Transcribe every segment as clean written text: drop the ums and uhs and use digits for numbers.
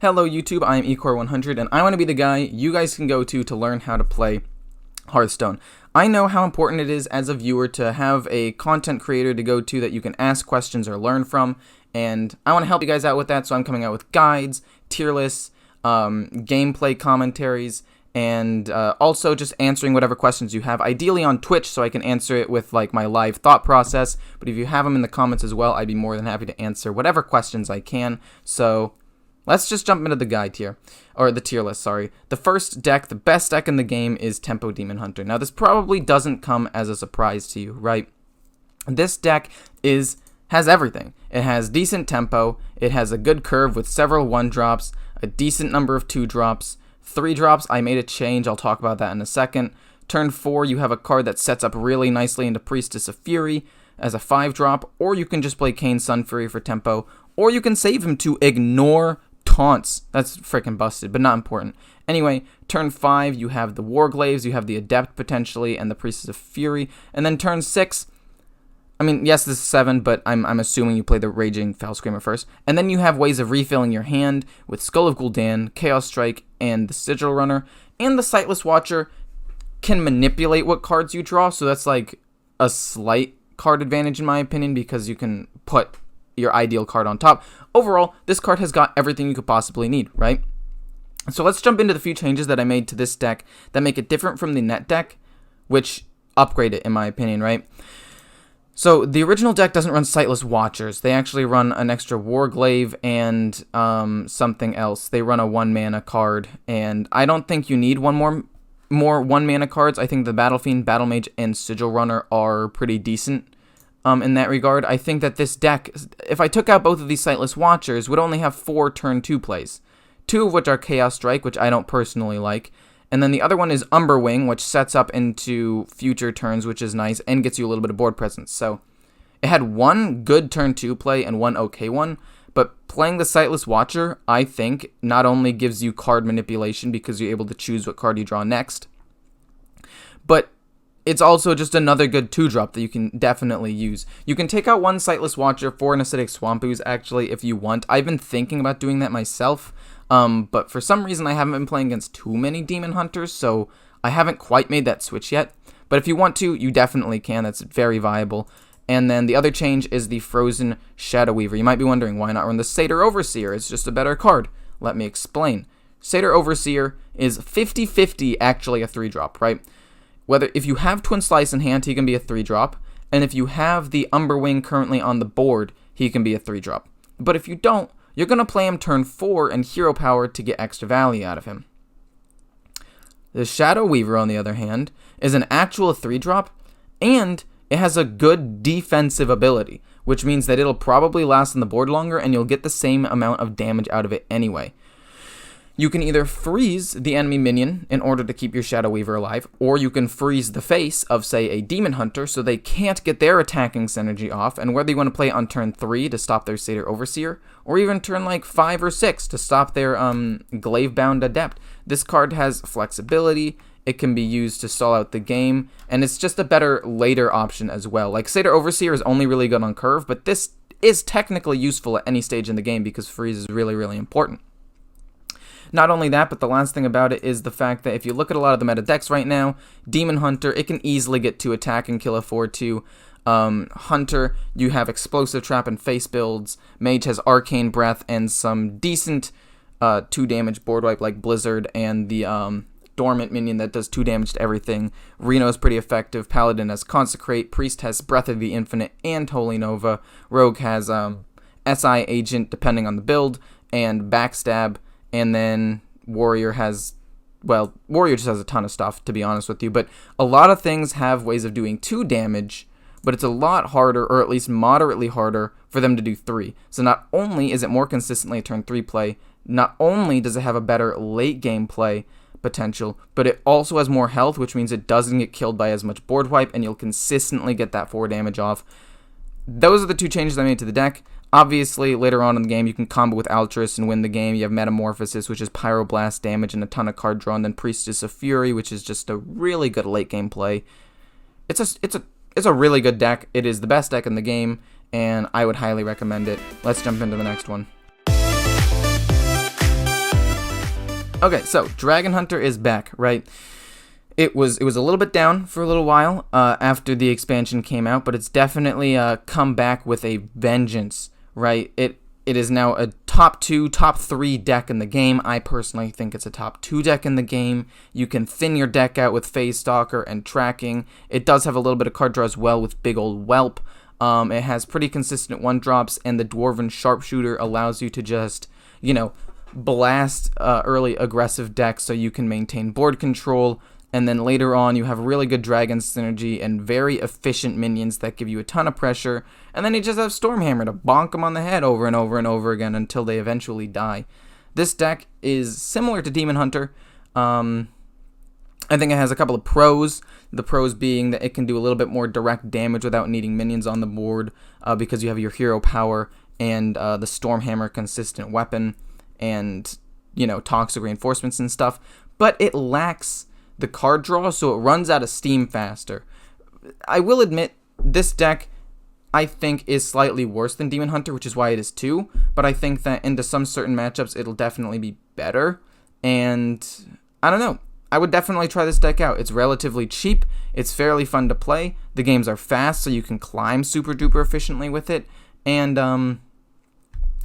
Hello YouTube, I am eCore100 and I want to be the guy you guys can go to learn how to play Hearthstone. I know how important it is as a viewer to have a content creator to go to that you can ask questions or learn from, and I want to help you guys out with that, so I'm coming out with guides, tier lists, gameplay commentaries, and also just answering whatever questions you have, ideally on Twitch so I can answer it with like my live thought process, but if you have them in the comments as well, I'd be more than happy to answer whatever questions I can. So let's just jump into the guide here, or the tier list, sorry. The first deck, the best deck in the game, is Tempo Demon Hunter. Now, this probably doesn't come as a surprise to you, right? This deck has everything. It has decent tempo, it has a good curve with several 1-drops, a decent number of 2-drops, 3-drops, I made a change, I'll talk about that in a second. Turn 4, you have a card that sets up really nicely into Priestess of Fury as a 5-drop, or you can just play Kayn Sunfury for tempo, or you can save him to ignore taunts. That's freaking busted, but not important. Anyway, turn 5, you have the Warglaives, you have the Adept potentially, and the Priestess of Fury. And then turn 6, I mean, yes, this is 7, but I'm assuming you play the Raging Foul Screamer first. And then you have ways of refilling your hand with Skull of Gul'dan, Chaos Strike, and the Sigil Runner. And the Sightless Watcher can manipulate what cards you draw, so that's like a slight card advantage in my opinion, because you can put your ideal card on top. Overall, this card has got everything you could possibly need, right? So let's jump into the few changes that I made to this deck that make it different from the net deck, which upgrade it in my opinion, right? So the original deck doesn't run Sightless Watchers. They actually run an extra Warglaive and something else. They run a 1-mana card, and I don't think you need more 1-mana cards. I think the Battle Fiend, Battle Mage, and Sigil Runner are pretty decent. In that regard, I think that this deck, if I took out both of these Sightless Watchers, would only have 4 turn 2 plays. 2 of which are Chaos Strike, which I don't personally like, and then the other one is Umberwing, which sets up into future turns, which is nice, and gets you a little bit of board presence. So it had 1 good turn 2 play and 1 okay one, but playing the Sightless Watcher, I think, not only gives you card manipulation because you're able to choose what card you draw next, but it's also just another good 2-drop that you can definitely use. You can take out 1 Sightless Watcher for an Acidic Swamp Ooze, actually, if you want. I've been thinking about doing that myself, but for some reason I haven't been playing against too many Demon Hunters, so I haven't quite made that switch yet. But if you want to, you definitely can. That's very viable. And then the other change is the Frozen Shadow Weaver. You might be wondering, why not run the Satyr Overseer? It's just a better card. Let me explain. Satyr Overseer is 50-50 actually a 3-drop, right? If you have Twin Slice in hand, he can be a 3-drop, and if you have the Umberwing currently on the board, he can be a 3-drop. But if you don't, you're going to play him turn 4 and Hero Power to get extra value out of him. The Shadow Weaver, on the other hand, is an actual 3-drop, and it has a good defensive ability, which means that it'll probably last on the board longer, and you'll get the same amount of damage out of it anyway. You can either freeze the enemy minion in order to keep your Shadow Weaver alive, or you can freeze the face of, say, a Demon Hunter so they can't get their attacking synergy off, and whether you want to play on turn 3 to stop their Satyr Overseer, or even turn like 5 or 6 to stop their Glaive-bound Adept, this card has flexibility, it can be used to stall out the game, and it's just a better later option as well. Like, Satyr Overseer is only really good on curve, but this is technically useful at any stage in the game because freeze is really, really important. Not only that, but the last thing about it is the fact that if you look at a lot of the meta decks right now, Demon Hunter, it can easily get to attack and kill a 4/2. Hunter, you have Explosive Trap and Face builds. Mage has Arcane Breath and some decent 2 damage board wipe like Blizzard, and the Dormant minion that does 2 damage to everything. Reno is pretty effective. Paladin has Consecrate. Priest has Breath of the Infinite and Holy Nova. Rogue has SI Agent, depending on the build, and Backstab. And then Warrior has, well, Warrior just has a ton of stuff, to be honest with you. But a lot of things have ways of doing 2 damage, but it's a lot harder, or at least moderately harder, for them to do 3. So not only is it more consistently a turn 3 play, not only does it have a better late game play potential, but it also has more health, which means it doesn't get killed by as much board wipe, and you'll consistently get that 4 damage off. Those are the 2 changes I made to the deck. Obviously, later on in the game, you can combo with Altruist and win the game. You have Metamorphosis, which is Pyroblast damage and a ton of card draw, and then Priestess of Fury, which is just a really good late game play. It's a really good deck. It is the best deck in the game, and I would highly recommend it. Let's jump into the next one. Okay, so Dragon Hunter is back, right? It was a little bit down for a little while after the expansion came out, but it's definitely come back with a vengeance, right? It is now a top 2, top 3 deck in the game. I personally think it's a top 2 deck in the game. You can thin your deck out with Phase Stalker and Tracking. It does have a little bit of card draw as well with Big Ol' Whelp. It has pretty consistent 1-drops, and the Dwarven Sharpshooter allows you to just, blast early aggressive decks so you can maintain board control, and then later on you have really good dragon synergy and very efficient minions that give you a ton of pressure, and then you just have Stormhammer to bonk them on the head over and over and over again until they eventually die. This deck is similar to Demon Hunter. I think it has a couple of pros. The pros being that it can do a little bit more direct damage without needing minions on the board because you have your hero power and the Stormhammer consistent weapon and, toxic reinforcements and stuff. But it lacks the card draw, so it runs out of steam faster. I will admit, this deck, I think, is slightly worse than Demon Hunter, which is why it is 2. But I think that into some certain matchups, it'll definitely be better. And I don't know. I would definitely try this deck out. It's relatively cheap. It's fairly fun to play. The games are fast, so you can climb super duper efficiently with it. And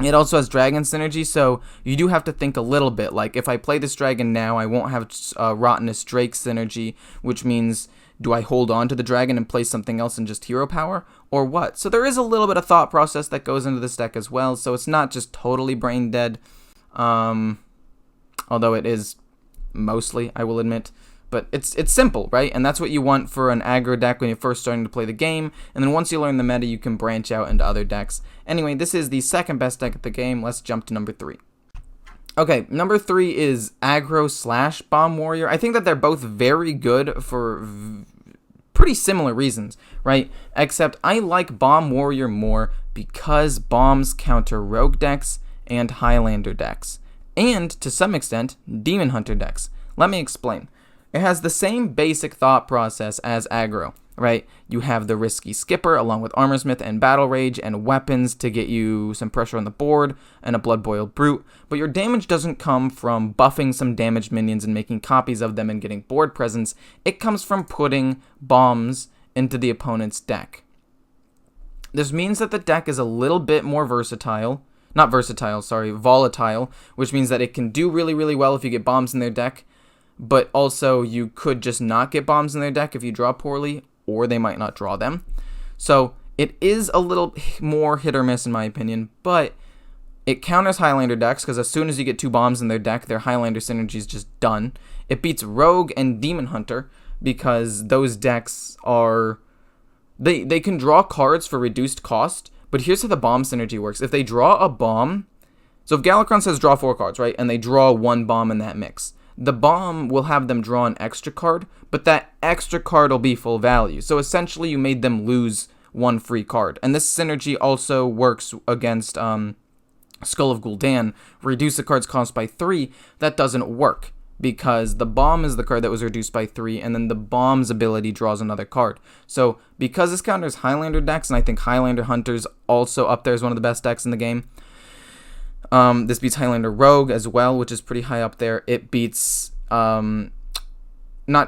it also has dragon synergy, so you do have to think a little bit. Like, if I play this dragon now, I won't have Rottenness Drake synergy, which means, do I hold on to the dragon and play something else and just hero power, or what? So there is a little bit of thought process that goes into this deck as well, so it's not just totally brain dead, although it is mostly, I will admit. But it's simple, right? And that's what you want for an aggro deck when you're first starting to play the game. And then once you learn the meta, you can branch out into other decks. Anyway, this is the second best deck of the game. Let's jump to number 3. Okay, number 3 is aggro / Bomb Warrior. I think that they're both very good for pretty similar reasons, right? Except I like Bomb Warrior more because bombs counter rogue decks and Highlander decks. And, to some extent, Demon Hunter decks. Let me explain. It has the same basic thought process as aggro, right? You have the risky skipper along with Armorsmith and Battle Rage and weapons to get you some pressure on the board and a Blood-Boiled Brute, but your damage doesn't come from buffing some damaged minions and making copies of them and getting board presence. It comes from putting bombs into the opponent's deck. This means that the deck is a little bit more volatile, which means that it can do really, really well if you get bombs in their deck, but also you could just not get bombs in their deck if you draw poorly, or they might not draw them. So it is a little more hit or miss in my opinion, but it counters Highlander decks because as soon as you get 2 bombs in their deck, their Highlander synergy is just done. It beats Rogue and Demon Hunter because those decks are... They can draw cards for reduced cost, but here's how the bomb synergy works. If they draw a bomb... So if Galakrond says draw 4 cards, right, and they draw 1 bomb in that mix, the bomb will have them draw an extra card, but that extra card will be full value. So essentially you made them lose 1 free card. And this synergy also works against Skull of Gul'dan. Reduce the card's cost by 3. That doesn't work because the bomb is the card that was reduced by 3, and then the bomb's ability draws another card. So because this counters Highlander decks, and I think Highlander Hunter's also up there as one of the best decks in the game, this beats Highlander Rogue as well, which is pretty high up there. It beats, not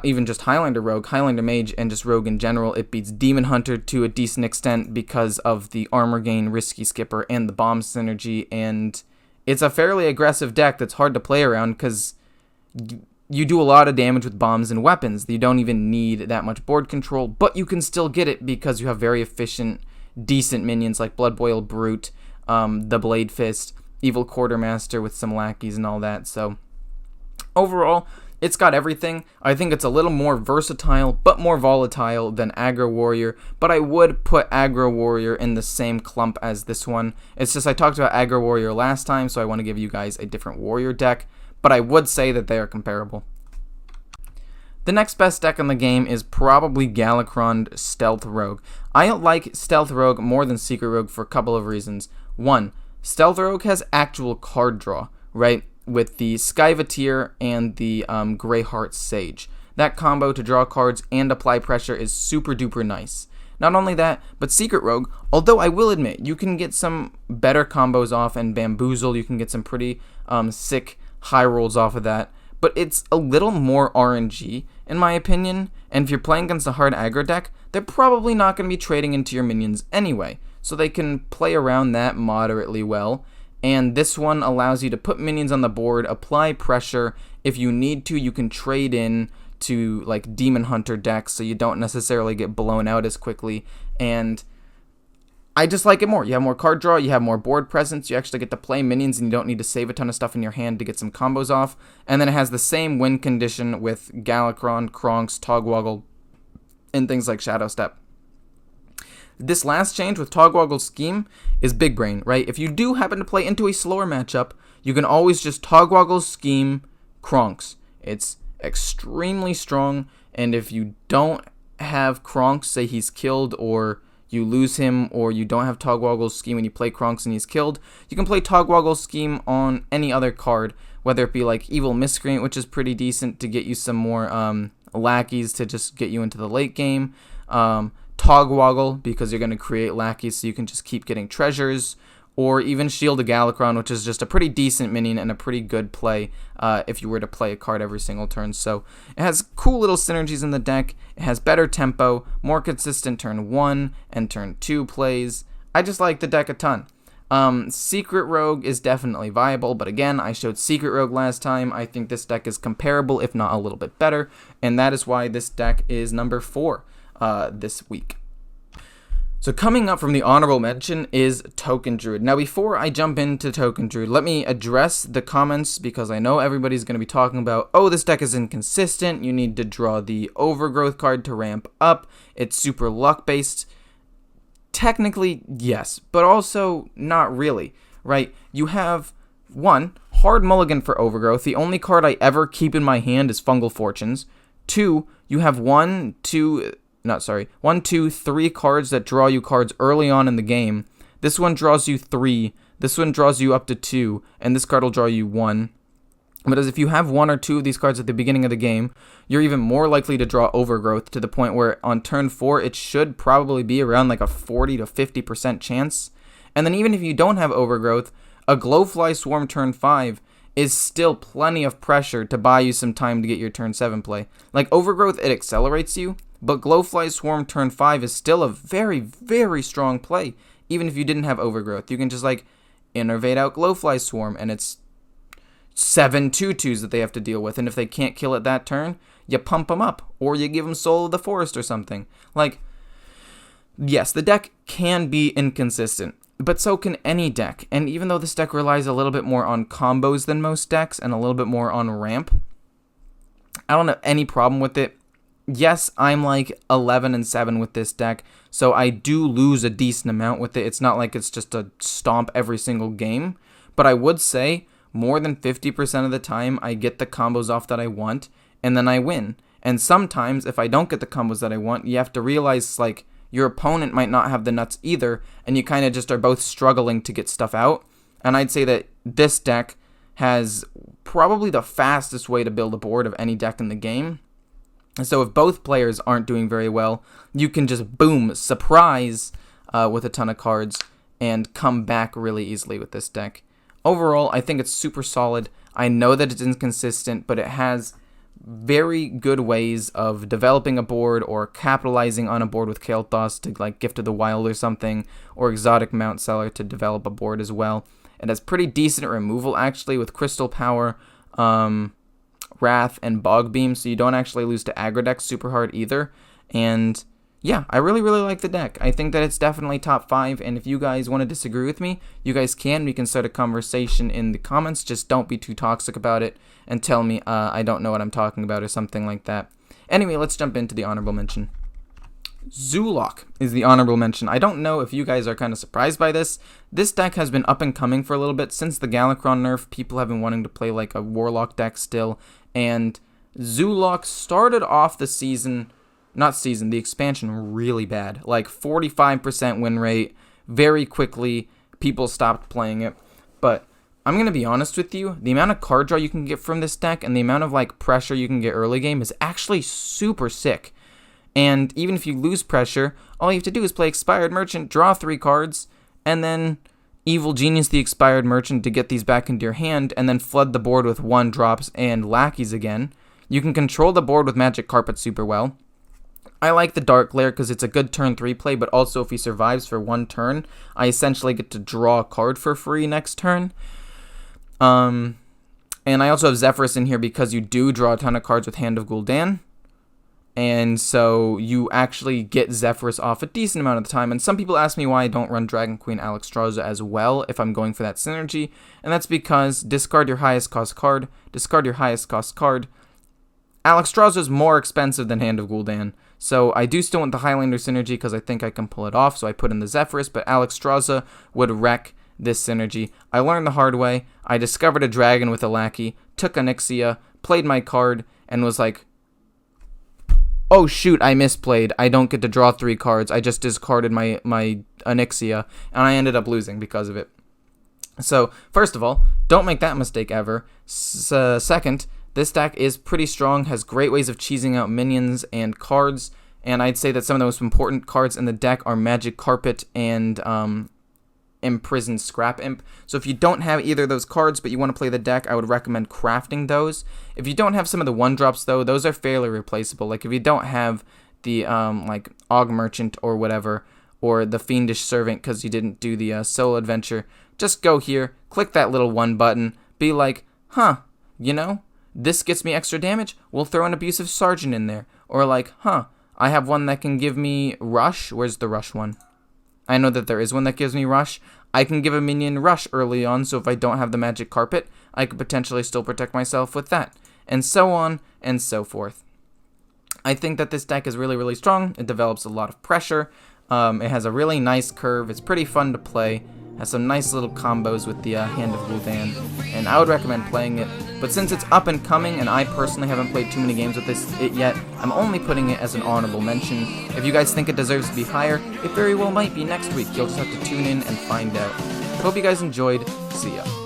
even just Highlander Rogue, Highlander Mage, and just Rogue in general. It beats Demon Hunter to a decent extent because of the armor gain, Risky Skipper, and the bomb synergy. And it's a fairly aggressive deck that's hard to play around because you do a lot of damage with bombs and weapons. You don't even need that much board control, but you can still get it because you have very efficient, decent minions like Blood-Boiled Brute, the Blade Fist, Evil Quartermaster with some lackeys and all that. So overall, it's got everything. I think it's a little more versatile but more volatile than Aggro Warrior, but I would put Aggro Warrior in the same clump as this one. It's just I talked about Aggro Warrior last time, so I want to give you guys a different Warrior deck, but I would say that they are comparable. The next best deck in the game is probably Galakrond Stealth Rogue. I like Stealth Rogue more than Secret Rogue for a couple of reasons. 1, Stealth Rogue has actual card draw, right, with the Skyvateer and the Greyheart Sage. That combo to draw cards and apply pressure is super duper nice. Not only that, but Secret Rogue, although I will admit, you can get some better combos off and Bamboozle, you can get some pretty sick high rolls off of that. But it's a little more RNG, in my opinion, and if you're playing against a hard aggro deck, they're probably not going to be trading into your minions anyway, so they can play around that moderately well. And this one allows you to put minions on the board, apply pressure. If you need to, you can trade in to like Demon Hunter decks, so you don't necessarily get blown out as quickly. And I just like it more. You have more card draw, you have more board presence, you actually get to play minions and you don't need to save a ton of stuff in your hand to get some combos off. And then it has the same win condition with Galakrond, Kronks, Togwaggle, and things like Shadow Step. This last change with Togwaggle's scheme is big brain, right? If you do happen to play into a slower matchup, you can always just Togwaggle's scheme Kronks. It's extremely strong, and if you don't have Kronks, say he's killed or you lose him, or you don't have Togwaggle's scheme and you play Kronks and he's killed, you can play Togwaggle's scheme on any other card, whether it be like Evil Miscreant, which is pretty decent to get you some more lackeys to just get you into the late game, Togwaggle, because you're going to create lackeys so you can just keep getting treasures, or even Shield of Galakrond, which is just a pretty decent minion and a pretty good play if you were to play a card every single turn. So it has cool little synergies in the deck. It has better tempo, more consistent turn 1 and turn 2 plays. I just like the deck a ton. Secret Rogue is definitely viable, but again, I showed Secret Rogue last time. I think this deck is comparable, if not a little bit better, and that is why this deck is number 4 this week. So coming up from the honorable mention is Token Druid. Now before I jump into Token Druid, let me address the comments, because I know everybody's going to be talking about, oh, this deck is inconsistent, you need to draw the Overgrowth card to ramp up, it's super luck based. Technically, yes, but also not really, right? You have, 1, hard mulligan for Overgrowth. The only card I ever keep in my hand is Fungal Fortunes. 2, you have 1, 2, 3 cards that draw you cards early on in the game. This one draws you 3, this one draws you up to 2, and this card will draw you 1. But as if you have 1 or 2 of these cards at the beginning of the game, you're even more likely to draw Overgrowth, to the point where on turn 4, it should probably be around like a 40 to 50% chance. And then even if you don't have Overgrowth, a Glowfly Swarm turn 5 is still plenty of pressure to buy you some time to get your turn 7 play. Like Overgrowth, it accelerates you, but Glowfly Swarm turn 5 is still a very, very strong play, even if you didn't have Overgrowth. You can just like innervate out Glowfly Swarm, and it's 7 2/2s that they have to deal with, and if they can't kill it that turn, you pump them up, or you give them Soul of the Forest or something. Like, yes, the deck can be inconsistent, but so can any deck, and even though this deck relies a little bit more on combos than most decks, and a little bit more on ramp, I don't have any problem with it. Yes, I'm like 11-7 with this deck, so I do lose a decent amount with it. It's not like it's just a stomp every single game, but I would say more than 50% of the time I get the combos off that I want, and then I win. And sometimes, if I don't get the combos that I want, you have to realize, like, your opponent might not have the nuts either, and you kind of just are both struggling to get stuff out. And I'd say that this deck has probably the fastest way to build a board of any deck in the game. So if both players aren't doing very well, you can just, boom, surprise with a ton of cards and come back really easily with this deck. Overall, I think it's super solid. I know that it's inconsistent, but it has very good ways of developing a board or capitalizing on a board with Kael'thas to like Gift of the Wild or something, or Exotic Mount Seller to develop a board as well. It has pretty decent removal actually with Crystal Power, Wrath, and Bog Beam, so you don't actually lose to aggro decks super hard either. And yeah, I really, really like the deck. I think that it's definitely top 5, and if you guys want to disagree with me, you guys can. We can start a conversation in the comments. Just don't be too toxic about it and tell me I don't know what I'm talking about or something like that. Anyway, let's jump into the honorable mention. Zoolock is the honorable mention. I don't know if you guys are kind of surprised by this. This deck has been up and coming for a little bit. Since the Galakrond nerf, people have been wanting to play like a Warlock deck still, and Zoolock started off the the expansion really bad. Like 45% win rate. Very quickly, people stopped playing it. But I'm going to be honest with you, the amount of card draw you can get from this deck and the amount of like pressure you can get early game is actually super sick. And even if you lose pressure, all you have to do is play Expired Merchant, draw 3 cards, and then Evil Genius the Expired Merchant to get these back into your hand, and then flood the board with 1-drops and lackeys again. You can control the board with Magic Carpet super well. I like the Dark Lair because it's a good turn 3 play, but also if he survives for 1 turn, I essentially get to draw a card for free next turn. And I also have Zephyrus in here because you do draw a ton of cards with Hand of Gul'dan. And so you actually get Zephyrus off a decent amount of the time. And some people ask me why I don't run Dragon Queen Alexstrasza as well if I'm going for that synergy. And that's because discard your highest cost card, discard your highest cost card. Alexstrasza is more expensive than Hand of Gul'dan. So I do still want the Highlander synergy because I think I can pull it off. So I put in the Zephyrus, but Alexstrasza would wreck this synergy. I learned the hard way. I discovered a dragon with a lackey, took Onyxia, played my card, and was like, oh shoot, I misplayed. I don't get to draw 3 cards. I just discarded my Onyxia, and I ended up losing because of it. So, first of all, don't make that mistake ever. Second, this deck is pretty strong, has great ways of cheesing out minions and cards, and I'd say that some of the most important cards in the deck are Magic Carpet and Imprisoned Scrap Imp. So if you don't have either of those cards but you want to play the deck, I would recommend crafting those. If you don't have some of the 1-drops though, those are fairly replaceable. Like if you don't have the like Og Merchant or whatever, or the Fiendish Servant because you didn't do the solo adventure, just go here, click that little 1 button, be like, huh, you know, this gets me extra damage, we'll throw an Abusive Sergeant in there. Or like, huh, I have one that can give me Rush. Where's the Rush one? I know that there is one that gives me Rush. I can give a minion Rush early on, so if I don't have the Magic Carpet, I could potentially still protect myself with that. And so on and so forth. I think that this deck is really, really strong. It develops a lot of pressure. It has a really nice curve. It's pretty fun to play. Has some nice little combos with the Hand of Gul'dan, and I would recommend playing it. But since it's up and coming, and I personally haven't played too many games with it yet, I'm only putting it as an honorable mention. If you guys think it deserves to be higher, it very well might be next week. You'll just have to tune in and find out. Hope you guys enjoyed. See ya.